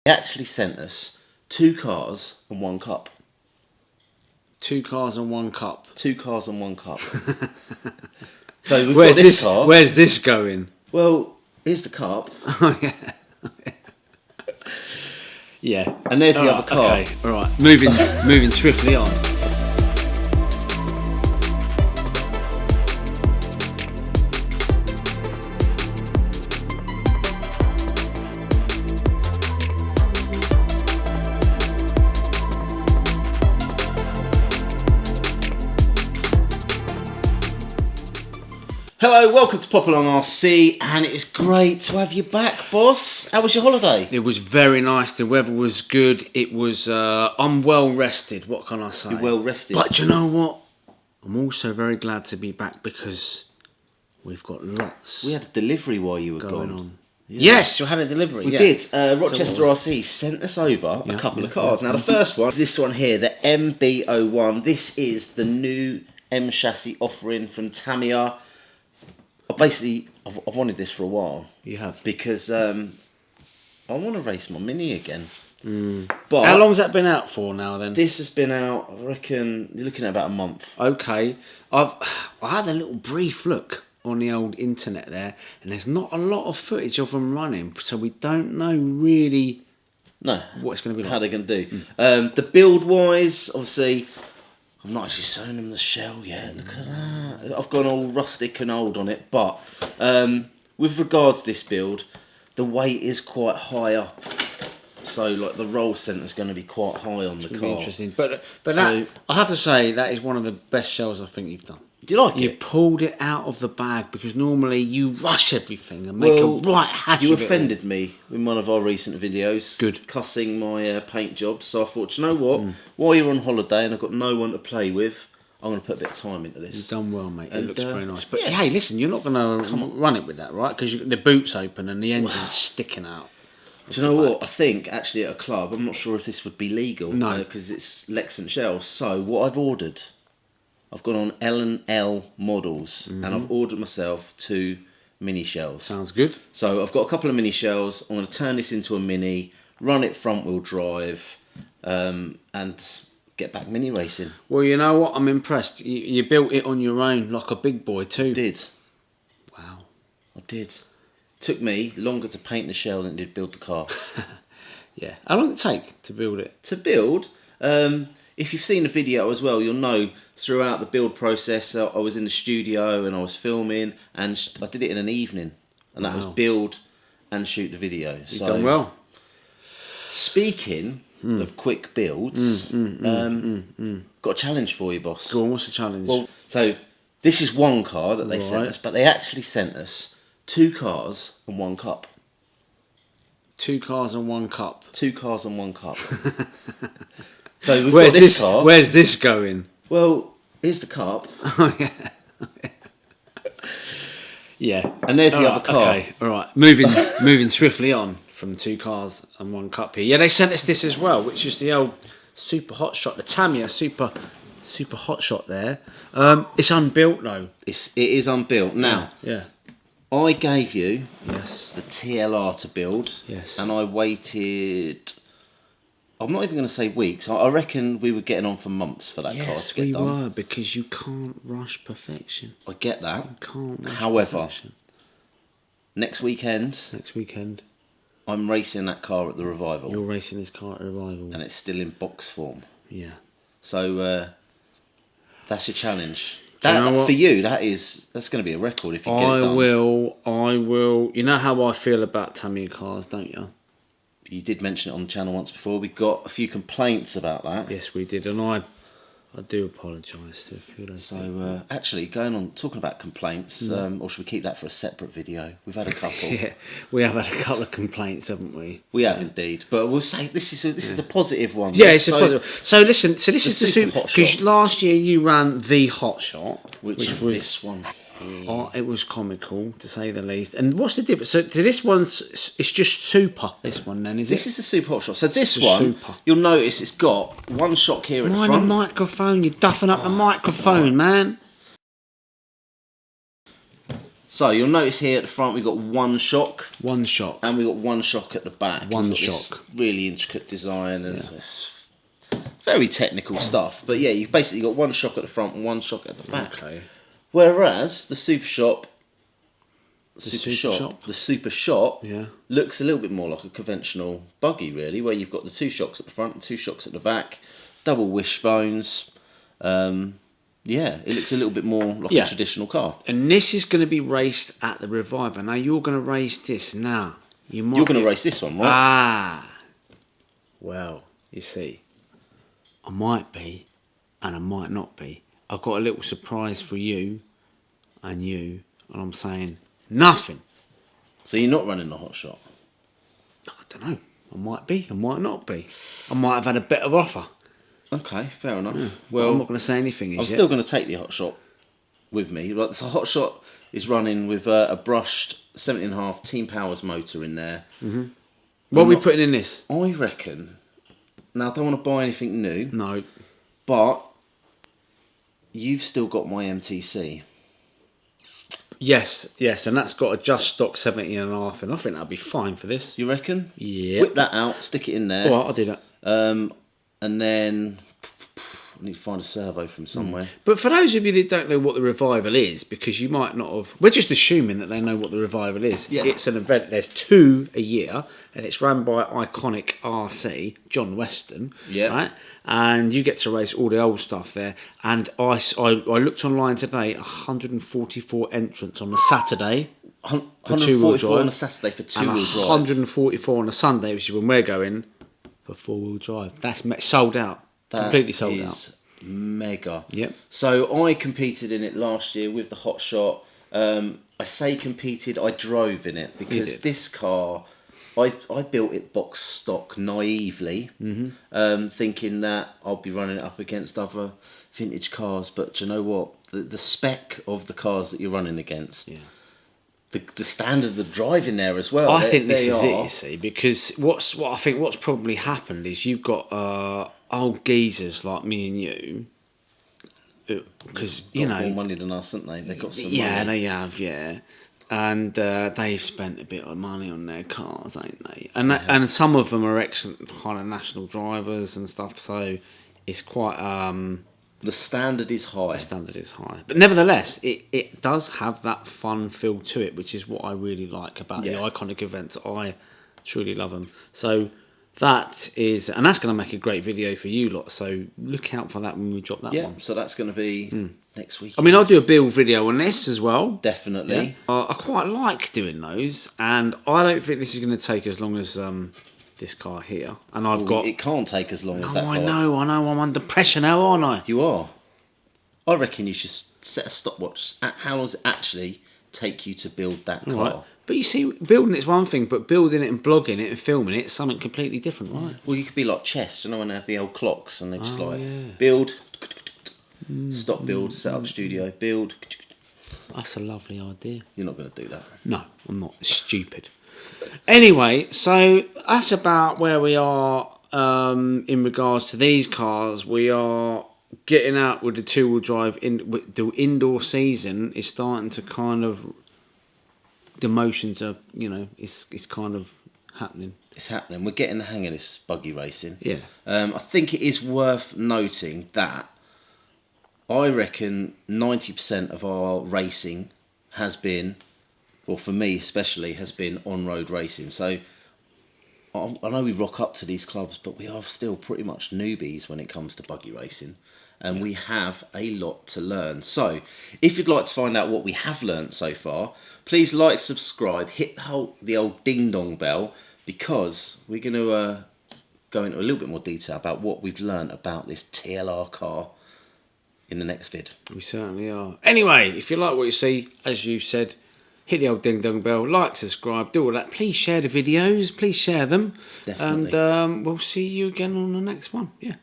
They actually sent us 2 cars and 1 cup. 2 cars and 1 cup. 2 cars and 1 cup. So we've Where's got this car. Where's this going? Well, here's the cup. Oh yeah. Yeah. And there's the other car. Okay. All right. Moving swiftly on. Hello, welcome to Pop Along RC, and it's great to have you back, boss. How was your holiday? It was very nice. The weather was good. It was. I'm well rested. What can I say? You're well rested. But you know what? I'm also very glad to be back because we've got lots. We had a delivery while you were going gone. on. Yeah. Yes, you had a delivery. We did. Rochester RC sent us over a couple of cars. Now the first one, this one here, the MB-01. This is the new M chassis offering from Tamiya. I've wanted this for a while. You have? Because I want to race my Mini again. But how long's that been out for now then? This has been out, I reckon, you're looking at about a month. Okay. I had a little brief look on the old internet there, and there's not a lot of footage of them running, so we don't know really what it's going to be like. How they're going to do. The build-wise, obviously, I've not actually sewn them the shell yet. Look at that. I've gone all rustic and old on it. But with regards to this build, the weight is quite high up. So like the roll centre's going to be quite high on the car. Be interesting. But that, I have to say, that is one of the best shells I think you've done. Do you like it? You've pulled it out of the bag, because normally you rush everything and make a right hash of it. You offended me in one of our recent videos. Good. Cussing my paint job. So I thought, you know what? While you're on holiday and I've got no one to play with, I'm going to put a bit of time into this. You've done well, mate. It looks very nice. But yes. hey, listen, you're not going to run it with that, right? Because the boot's open and the engine's sticking out. Do you know what? I think actually at a club, I'm not sure if this would be legal. No. Because it's Lexington shells. So what I've ordered, I've gone on L&L models and I've ordered myself 2 mini shells. Sounds good. So I've got a couple of mini shells. I'm going to turn this into a Mini, run it front wheel drive, and get back mini racing. Well, you know what? I'm impressed. You built it on your own like a big boy too. I did. Wow. I did. Took me longer to paint the shell than it did build the car. Yeah. How long did it take to build it? To build, if you've seen the video as well, you'll know throughout the build process, I was in the studio and I was filming, and I did it in an evening, and that was build and shoot the video. You've done well. Speaking of quick builds, got a challenge for you, boss. Go on, what's the challenge? Well, so this is one car that they sent us, but they actually sent us 2 cars and 1 cup. 2 cars and 1 cup. 2 cars and 1 cup. So we've where's got this car. Where's this going? Well, here's the cup. Oh yeah. Yeah. And there's the other car. Okay. All right. Moving swiftly on from 2 cars and 1 cup here. Yeah, they sent us this as well, which is the old Super Hotshot, the Tamiya Super Hotshot there. It's unbuilt though. It is unbuilt. Now, yeah. I gave you the TLR to build. Yes. And I waited, I'm not even going to say weeks. I reckon we were getting on for months for that car to get done. Yes, we were, because you can't rush perfection. I get that. You can't rush perfection. Next weekend, I'm racing that car at the Revival. You're racing this car at the Revival. And it's still in box form. Yeah. So that's your challenge. For you, that's going to be a record if you get it done. I will. You know how I feel about Tamiya cars, don't you? You did mention it on the channel once before. We got a few complaints about that. Yes, we did, and I do apologise to a few of those. So, actually, talking about complaints, or should we keep that for a separate video? We've had a couple. Yeah, we have had a couple of complaints, haven't we? We have indeed, but we'll say this is a positive one. Yeah, it's a positive. So listen, this is the Super Hotshot. Because last year you ran the Hotshot, which was this one. Oh, it was comical, to say the least. And what's the difference? So this one's, it's just Super, this one then, is it? This is the Super Hotshot. So this one, you'll notice it's got one shock here at the front. Mind the microphone, you're duffing up the microphone, man. So you'll notice here at the front we've got one shock. One shock. And we've got one shock at the back. One We've got this shock. really intricate design and it's very technical stuff. But yeah, you've basically got one shock at the front and one shock at the back. Okay. Whereas the Super Shop, the Super Shop looks a little bit more like a conventional buggy, really, where you've got the two shocks at the front and two shocks at the back, double wishbones. Yeah, it looks a little bit more like a traditional car. And this is going to be raced at the Reviver. Now you're going to race this. Now you're going to race this one, right? Ah, well, you see, I might be, and I might not be. I've got a little surprise for you, and I'm saying nothing. So you're not running the Hotshot? I don't know. I might be. I might not be. I might have had a better offer. Okay, fair enough. Yeah. Well, I'm not going to say anything. I'm still going to take the Hotshot with me. Right, so Hotshot is running with a brushed 17.5 Team Powers motor in there. Mm-hmm. What are we putting in this? I reckon. Now, I don't want to buy anything new. No. But you've still got my MTC. Yes, and that's got a just stock 17.5, and I think that'll be fine for this. You reckon? Yeah. Whip that out, stick it in there. All right, I'll do that. And then I need to find a servo from somewhere. But for those of you that don't know what the Revival is, because you might not have... We're just assuming that they know what the Revival is. Yeah. It's an event, there's 2 a year, and it's run by iconic RC, John Weston. Yeah. Right? And you get to race all the old stuff there. And I looked online today, 144 entrants on a Saturday. 144 on a Saturday for two-wheel drive. 144 on a Sunday, which is when we're going... for 4-wheel drive. That's sold out. Completely sold out. Mega. Yep. So I competed in it last year with the Hotshot. I say competed, I drove in it because this car, I built it box stock naively, thinking that I'll be running it up against other vintage cars. But do you know what? The spec of the cars that you're running against. Yeah. The standard of the driving there as well. I think this is it, you see, because what's probably happened is you've got old geezers like me and you, because you know more money than us, haven't they? They've got some money. Yeah, they have, and they've spent a bit of money on their cars, ain't they? And some of them are excellent kind of national drivers and stuff. So it's quite. The standard is high. But nevertheless, it does have that fun feel to it, which is what I really like about the iconic events. I truly love them. So that is... And that's going to make a great video for you lot. So look out for that when we drop that one. Yeah, so that's going to be next week. I mean, I'll do a build video on this as well. Definitely. Yeah. I quite like doing those. And I don't think this is going to take as long as... this car here, and I've got... It can't take as long as that car. I know, I'm under pressure now, aren't I? You are. I reckon you should set a stopwatch at how long does it actually take you to build that car. Right. But you see, building it's one thing, but building it and blogging it and filming it is something completely different, right? Well, you could be like chess, you know, when they have the old clocks and they just build, stop build, set up studio, build. That's a lovely idea. You're not going to do that. No, I'm not. It's stupid. Anyway, so that's about where we are in regards to these cars. We are getting out with the two-wheel drive. The indoor season is starting to kind of... The motions are, it's kind of happening. It's happening. We're getting the hang of this buggy racing. Yeah. I think it is worth noting that I reckon 90% of our racing has been... well, for me especially, has been on-road racing. So I know we rock up to these clubs, but we are still pretty much newbies when it comes to buggy racing. And we have a lot to learn. So if you'd like to find out what we have learnt so far, please like, subscribe, hit the old ding-dong bell, because we're going to go into a little bit more detail about what we've learnt about this TLR car in the next vid. We certainly are. Anyway, if you like what you see, as you said, hit the old ding-dong bell, like, subscribe, do all that. Please share the videos. Please share them. Definitely. And we'll see you again on the next one. Yeah.